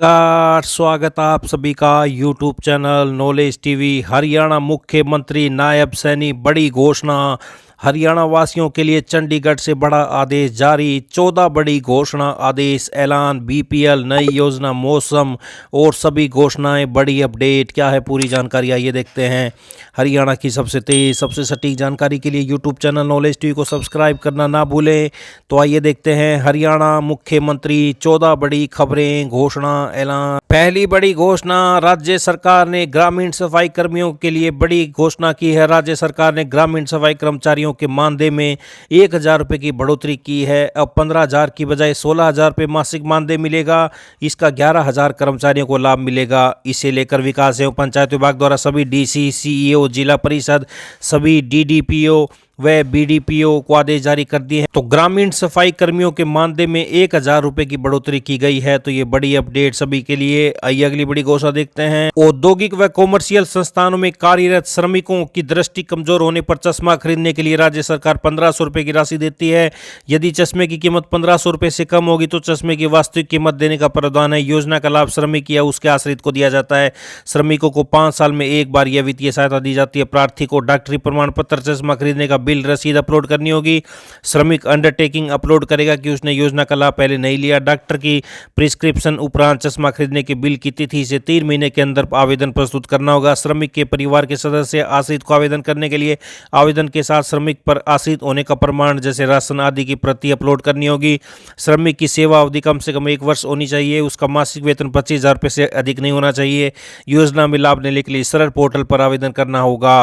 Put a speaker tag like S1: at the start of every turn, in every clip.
S1: स्वागत आप सभी का YouTube channel knowledge TV. Haryana मुख्यमंत्री नायब सैनी बड़ी घोषणा। हरियाणा वासियों के लिए चंडीगढ़ से बड़ा आदेश जारी। 14 बड़ी घोषणा आदेश ऐलान। बीपीएल नई योजना मौसम और सभी घोषणाएं बड़ी अपडेट। क्या है पूरी जानकारी आइए देखते हैं। हरियाणा की सबसे तेज सबसे सटीक जानकारी के लिए यूट्यूब चैनल नॉलेज टीवी को सब्सक्राइब करना ना भूलें। तो आइए देखते हैं हरियाणा मुख्यमंत्री 14 बड़ी खबरें घोषणा ऐलान। पहली बड़ी घोषणा, राज्य सरकार ने ग्रामीण सफाई कर्मियों के लिए बड़ी घोषणा की है। राज्य सरकार ने ग्रामीण सफाई कर्मचारियों के मानदेय में 1,000 रुपये की बढ़ोतरी की है। अब 15,000 की बजाय 16,000 रुपये मासिक मानदेय मिलेगा। इसका 11,000 कर्मचारियों को लाभ मिलेगा। इसे लेकर विकास एवं पंचायत विभाग द्वारा सभी डीसी, सीईओ, जिला परिषद, सभी डीडीपीओ व बीडीपीओ को आदेश जारी कर दिए हैं। तो ग्रामीण सफाई कर्मियों के मानदेय में 1,000 रुपये की बढ़ोतरी की गई है। तो ये बड़ी अपडेट सभी के लिए। आइए अगली बड़ी घोषणा देखते हैं। औद्योगिक व कॉमर्शियल संस्थानों में कार्यरत श्रमिकों की दृष्टि कमजोर होने पर चश्मा खरीदने के लिए राज्य सरकार 1,500 रुपये की राशि देती है। यदि चश्मे की कीमत 1,500 रुपये से कम होगी तो चश्मे की वास्तविक कीमत देने का प्रावधान है। योजना का लाभ श्रमिक या उसके आश्रित को दिया जाता है। श्रमिकों को 5 साल में एक बार यह वित्तीय सहायता दी जाती है। प्रार्थी को डॉक्टरी प्रमाण पत्र, चश्मा खरीदने का बिल, रसीद अपलोड करनी होगी। श्रमिक अंडरटेकिंग अपलोड करेगा कि उसने योजना का लाभ पहले नहीं लिया। डॉक्टर की प्रिस्क्रिप्शन उपरांत चश्मा खरीदने के बिल की तिथि से 3 महीने के अंदर आवेदन प्रस्तुत करना होगा। श्रमिक के परिवार के सदस्य आश्रित को आवेदन करने के लिए आवेदन के साथ श्रमिक पर आश्रित होने का प्रमाण जैसे राशन आदि की प्रति अपलोड करनी होगी। श्रमिक की सेवा अवधि कम से कम 1 वर्ष होनी चाहिए। उसका मासिक वेतन 25,000 रुपये से अधिक नहीं होना चाहिए। योजना में लाभ लेने के लिए सरल पोर्टल पर आवेदन करना होगा।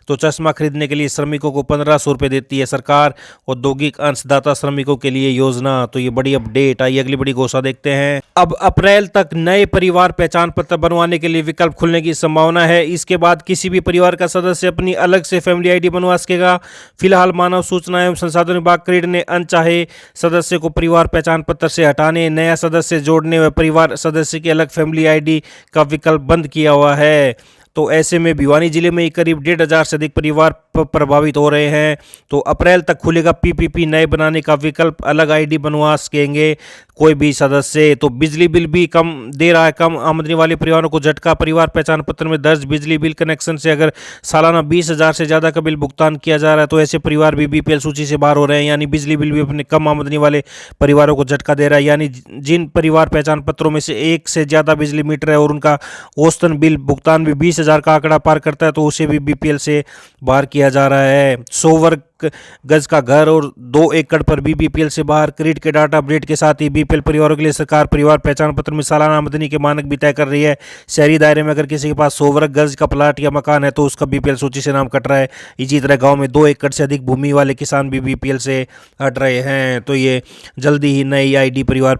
S1: तो चश्मा खरीदने के लिए श्रमिकों को 1,500 रुपये देती है सरकार। औद्योगिक अंशदाता श्रमिकों के लिए योजना। तो ये बड़ी अपडेट आई। अगली बड़ी घोषणा देखते हैं। अब अप्रैल तक नए परिवार पहचान पत्र बनवाने के लिए विकल्प खुलने की संभावना है। इसके बाद किसी भी परिवार का सदस्य अपनी अलग से फैमिली आईडी बनवा सकेगा। फिलहाल मानव सूचना एवं संसाधन विभाग क्रीड ने अनचाहे सदस्य को परिवार पहचान पत्र से हटाने, नया सदस्य जोड़ने व परिवार सदस्य की अलग फैमिली आईडी का विकल्प बंद किया हुआ है। तो ऐसे में भिवानी जिले में करीब 1,500 से अधिक परिवार प्रभावित हो रहे हैं। तो अप्रैल तक खुलेगा पीपीपी नए बनाने का विकल्प। अलग आईडी बनवा सकेंगे कोई भी सदस्य। तो बिजली बिल भी कम दे रहा है। कम आमदनी वाले परिवारों को झटका। परिवार पहचान पत्र में दर्ज बिजली बिल कनेक्शन से अगर सालाना 20,000 से ज़्यादा का बिल भुगतान किया जा रहा है तो ऐसे परिवार भी बीपीएल सूची से बाहर हो रहे हैं। यानी बिजली बिल भी अपने कम आमदनी वाले परिवारों को झटका दे रहा है। यानी जिन परिवार पहचान पत्रों में से एक से ज़्यादा बिजली मीटर है और उनका औसतन बिल भुगतान भी 20,000 का आंकड़ा पार करता है तो उसे भी बीपीएल से बाहर किया जा रहा है। 100 वर्ग गज का घर और 2 एकड़ पर भी बीपीएल से बाहर। क्रीड के डाटा अपडेट के साथ ही बीपीएल परिवारों के लिए सरकार परिवार पहचान पत्र में सालाना आमदनी के मानक भी तय कर रही है। शहरी दायरे में अगर किसी के पास 100 वर्ग गज का प्लाट या मकान है तो उसका बीपीएल सूची से नाम कट रहा है। इसी तरह गांव में 2 एकड़ से अधिक भूमि वाले किसान भी बीपीएल से हट रहे हैं। तो ये जल्दी ही नई आईडी परिवार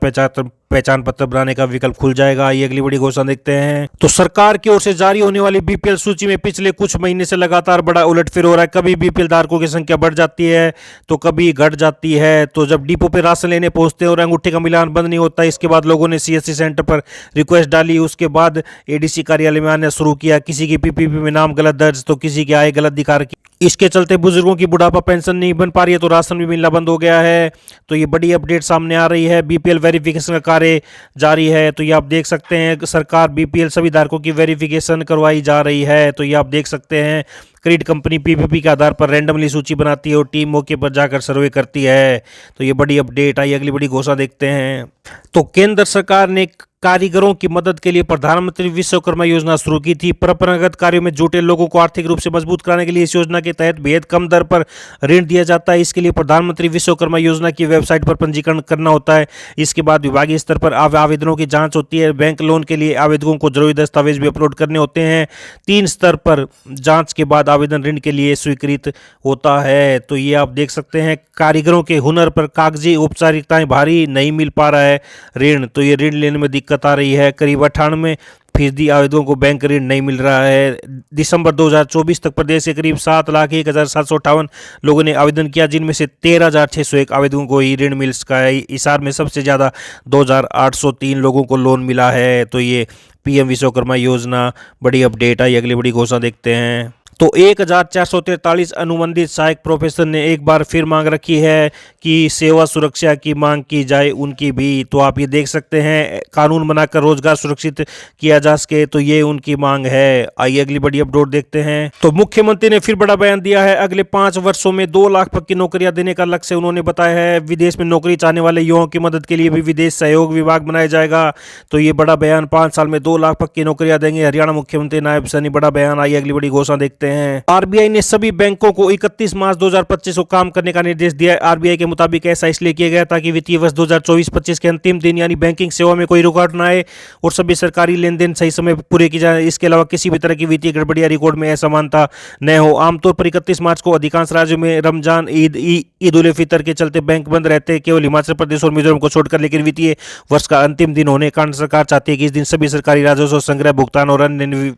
S1: पहचान पत्र बनाने का विकल्प खुल जाएगा। ये अगली बड़ी घोषणा देखते हैं। तो सरकार की ओर से जारी होने वाली बीपीएल सूची में पिछले कुछ महीने से लगातार बड़ा उलटफेर हो रहा है। कभी बीपीएल धारकों की संख्या बढ़ जाती है तो कभी घट जाती है। तो जब डिपो पे राशन लेने पहुंचते हैं और अंगूठे का मिलान बंद नहीं होता, इसके बाद लोगों ने सीएससी सेंटर पर रिक्वेस्ट डाली। उसके बाद एडीसी कार्यालय में आना शुरू किया। किसी की पीपीपी में नाम गलत दर्ज तो किसी की आय गलत दिखा रखी। इसके चलते बुजुर्गों की बुढ़ापा पेंशन नहीं बन पा रही है तो राशन भी मिलना बंद हो गया है। तो ये बड़ी अपडेट सामने आ रही है। बीपीएल वेरिफिकेशन का कार्य जारी है। तो ये आप देख सकते हैं सरकार बीपीएल सभी धारकों की वेरिफिकेशन करवाई जा रही है। तो ये आप देख सकते हैं क्रीड कंपनी पीपीपी के आधार पर रैंडमली सूची बनाती है और टीम मौके पर जाकर सर्वे करती है। तो ये बड़ी अपडेट आई। अगली बड़ी घोषणा देखते हैं। तो केंद्र सरकार ने कारीगरों की मदद के लिए प्रधानमंत्री विश्वकर्मा योजना शुरू की थी। परंपरागत कार्यों में जुटे लोगों को आर्थिक रूप से मजबूत कराने के लिए इस योजना के तहत बेहद कम दर पर ऋण दिया जाता है। इसके लिए प्रधानमंत्री विश्वकर्मा योजना की वेबसाइट पर पंजीकरण करना होता है। इसके बाद विभागीय स्तर पर आवेदनों की जांच होती है। बैंक लोन के लिए आवेदकों को जरूरी दस्तावेज भी अपलोड करने होते हैं। 3 स्तर पर जाँच के बाद आवेदन ऋण के लिए स्वीकृत होता है। तो ये आप देख सकते हैं कारीगरों के हुनर पर कागजी औपचारिकताएं भारी, नहीं मिल पा रहा है ऋण। तो ये ऋण लेने में दिक्कत आ रही है। करीब 98% आवेदकों को बैंक ऋण नहीं मिल रहा है। दिसंबर 2024 तक प्रदेश के करीब 7,01,758 लोगों ने आवेदन किया, जिनमें से 13,601 आवेदकों को ही ऋण मिल सका है। हिसार में सबसे ज़्यादा 2,803 लोगों को लोन मिला है। तो ये पीएम विश्वकर्मा योजना बड़ी अपडेट आई। अगली बड़ी घोषणा देखते हैं। तो 1443 अनुबंधित सहायक प्रोफेसर ने एक बार फिर मांग रखी है कि सेवा सुरक्षा की मांग की जाए उनकी भी। तो आप ये देख सकते हैं, कानून बनाकर रोजगार सुरक्षित किया जा सके, तो ये उनकी मांग है। आइए अगली बड़ी अपडेट देखते हैं। तो मुख्यमंत्री ने फिर बड़ा बयान दिया है। अगले 5 वर्षों में 2 लाख पक्की नौकरियां देने का लक्ष्य उन्होंने बताया है। विदेश में नौकरी चाहने वाले युवाओं की मदद के लिए भी विदेश सहयोग विभाग बनाया जाएगा। तो ये बड़ा बयान, 5 साल में 2 लाख पक्की नौकरियां देंगे हरियाणा मुख्यमंत्री नायब सैनी, बड़ा बयान। आइए अगली बड़ी घोषणा देखते हैं। आरबीआई ने सभी बैंकों को 31 मार्च 2025 को काम करने का निर्देश दिया है। आरबीआई के मुताबिक ऐसा इसलिए किया गया ताकि वित्तीय वर्ष 2024-25 के अंतिम दिन यानी बैंकिंग सेवा में कोई रुकावट न आए और सभी सरकारी लेन देन सही समय पर पूरे किए जाए। इसके अलावा किसी भी तरह की वित्तीय गड़बड़ी या रिकॉर्ड में असमानता न हो। आमतौर पर 31 मार्च को अधिकांश राज्यों में रमजान, ईद उल फितर के चलते बैंक बंद रहते हैं, केवल हिमाचल प्रदेश और मिजोरम को छोड़कर। लेकिन वित्तीय वर्ष का अंतिम दिन होने के कारण सरकार चाहती है कि इस दिन सभी सरकारी राजस्व संग्रह, भुगतान और अन्य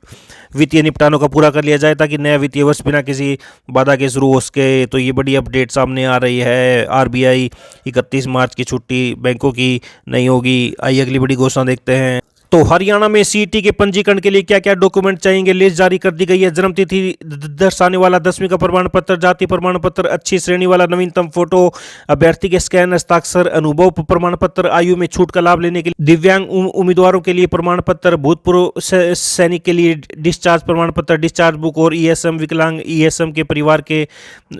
S1: वित्तीय निपटानों का पूरा कर लिया जाए ताकि नया वित्तीय वर्ष बिना किसी बाधा के शुरू हो सके। तो ये बड़ी अपडेट सामने आ रही है। आरबीआई 31 मार्च की छुट्टी बैंकों की नहीं होगी। आइए अगली बड़ी घोषणा देखते हैं। तो हरियाणा में सीईटी के पंजीकरण के लिए क्या क्या डॉक्यूमेंट चाहिए, लिस्ट जारी कर दी गई है। जन्म तिथि दर्शाने वाला 10वीं का प्रमाण पत्र, जाति प्रमाण पत्र, अच्छी श्रेणी वाला नवीनतम फोटो, अभ्यर्थी के स्कैन हस्ताक्षर, अनुभव प्रमाण पत्र, आयु में छूट का लाभ लेने के लिए दिव्यांग उम्मीदवारों के लिए प्रमाण पत्र, भूतपूर्व सैनिक के लिए डिस्चार्ज प्रमाण पत्र, डिस्चार्ज बुक और ईएसएम, विकलांग ईएसएम के परिवार के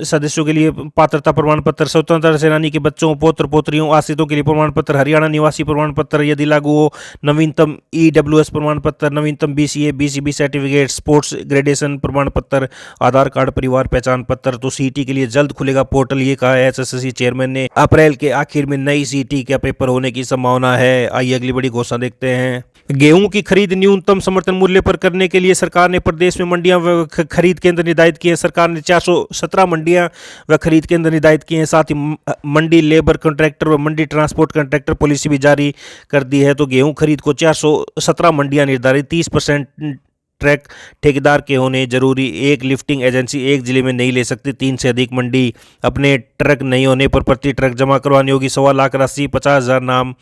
S1: सदस्यों के लिए पात्रता प्रमाण पत्र, स्वतंत्रता सेनानी के बच्चों, पौत्र पौत्रियों, आश्रितों के लिए प्रमाण पत्र, हरियाणा निवासी प्रमाण पत्र यदि लागू हो, नवीनतम ईडब्ल्यूएस प्रमाण पत्र, नवीनतम BCA BCB certificate, sports graduation प्रमाण पत्र, आधार कार्ड, परिवार पहचान पत्र। तो सीईटी के लिए जल्द खुलेगा पोर्टल, ये कहा है एसएससी चेयरमैन ने। अप्रैल के आखिर में नई सीईटी का पेपर होने की संभावना है। आइए अगली बड़ी घोषणा देखते हैं। गेहूं की खरीद न्यूनतम समर्थन मूल्य पर करने के लिए सरकार ने प्रदेश में मंडियां व खरीद केंद्र निर्धारित किए हैं। सरकार ने 417 मंडियां व खरीद केंद्र निर्धारित किए हैं। साथ ही मंडी लेबर कॉन्ट्रैक्टर व मंडी ट्रांसपोर्ट कॉन्ट्रैक्टर पॉलिसी भी जारी कर दी है। तो गेहूं खरीद को 417 मंडियां निर्धारित, 30% ट्रक ठेकेदार के होने जरूरी, एक लिफ्टिंग एजेंसी एक जिले में नहीं ले सकती 3 से अधिक मंडी, अपने ट्रक नहीं होने पर प्रति ट्रक जमा करवानी होगी 1.25 लाख राशि, 50,000 नाम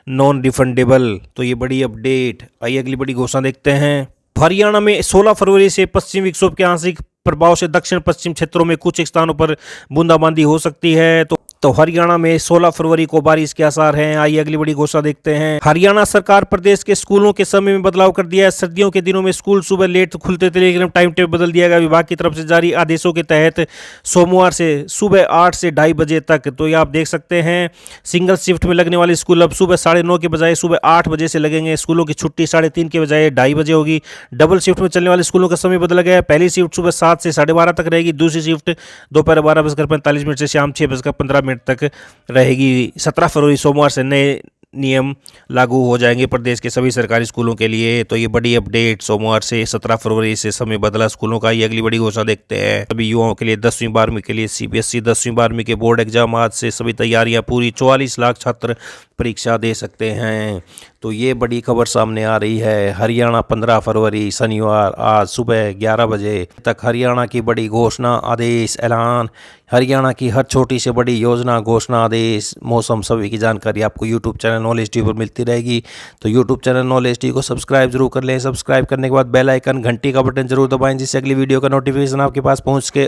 S1: नॉन रिफंडेबल। तो ये बड़ी अपडेट। आइए अगली बड़ी घोषणा देखते हैं। हरियाणा में 16 फरवरी से पश्चिमी विक्षोभ के आंशिक प्रभाव से दक्षिण पश्चिम क्षेत्रों में कुछ स्थानों पर बूंदाबांदी हो सकती है। तो हरियाणा में 16 फरवरी को बारिश के आसार हैं। आइए अगली बड़ी घोषणा देखते हैं। हरियाणा सरकार प्रदेश के स्कूलों के समय में बदलाव कर दिया है। सर्दियों के दिनों में स्कूल सुबह लेट खुलते थे, लेकिन टाइम टेबल बदल दिया गया। विभाग की तरफ से जारी आदेशों के तहत सोमवार से सुबह 8 से 2:30 बजे तक। तो ये आप देख सकते हैं, सिंगल शिफ्ट में लगने वाले स्कूल अब सुबह 9:30 के बजाय सुबह 8 बजे से लगेंगे। स्कूलों की छुट्टी 3:30 के बजाय 2:30 बजे होगी। डबल शिफ्ट में चलने वाले स्कूलों का समय बदला गया है। पहली शिफ्ट सुबह 7 से 12:30 तक रहेगी। दूसरी शिफ्ट दोपहर 12:45 से शाम 6:15 तक रहेगी। 17 फरवरी सोमवार से नए नियम लागू हो जाएंगे प्रदेश के सभी सरकारी स्कूलों के लिए। तो ये बड़ी अपडेट, सोमवार से 17 फरवरी से समय बदला स्कूलों का। ये अगली बड़ी घोषणा देखते हैं। सभी युवाओं के लिए 10वीं 12वीं के लिए सीबीएसई 10वीं 12वीं के बोर्ड एग्जाम आज से सभी तैयारियां पूरी। 44 लाख छात्र परीक्षा दे सकते हैं। तो ये बड़ी खबर सामने आ रही है। हरियाणा 15 फरवरी शनिवार आज सुबह 11 बजे तक हरियाणा की बड़ी घोषणा, आदेश, ऐलान, हरियाणा की हर छोटी से बड़ी योजना, घोषणा, आदेश, मौसम, सभी की जानकारी आपको यूट्यूब चैनल नॉलेज टीवी पर मिलती रहेगी। तो यूट्यूब चैनल नॉलेज टीवी को सब्सक्राइब जरूर कर लें। सब्सक्राइब करने के बाद बेल आइकन, घंटी का बटन जरूर दबाएं, जिससे अगली वीडियो का नोटिफिकेशन आपके पास पहुंच के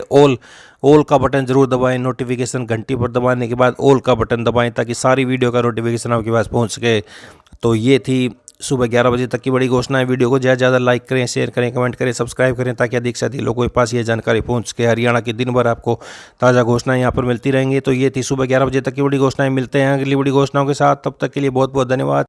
S1: ऑल का बटन जरूर दबाएं। नोटिफिकेशन घंटी पर दबाने के बाद ऑल का बटन दबाएं ताकि सारी वीडियो का नोटिफिकेशन आपके पास पहुंच सके। तो ये थी सुबह 11 बजे तक की बड़ी घोषणा है। वीडियो को ज़्यादा से ज़्यादा लाइक करें, शेयर करें, कमेंट करें, सब्सक्राइब करें ताकि अधिक से अधिक लोगों के पास ये जानकारी पहुंच सके। हरियाणा की दिन भर आपको ताज़ा घोषणाएं यहाँ पर मिलती रहेंगी। तो ये थी सुबह 11 बजे तक की बड़ी घोषणाएं। मिलते हैं अगली बड़ी घोषणाओं के साथ, तब तक के लिए बहुत बहुत धन्यवाद।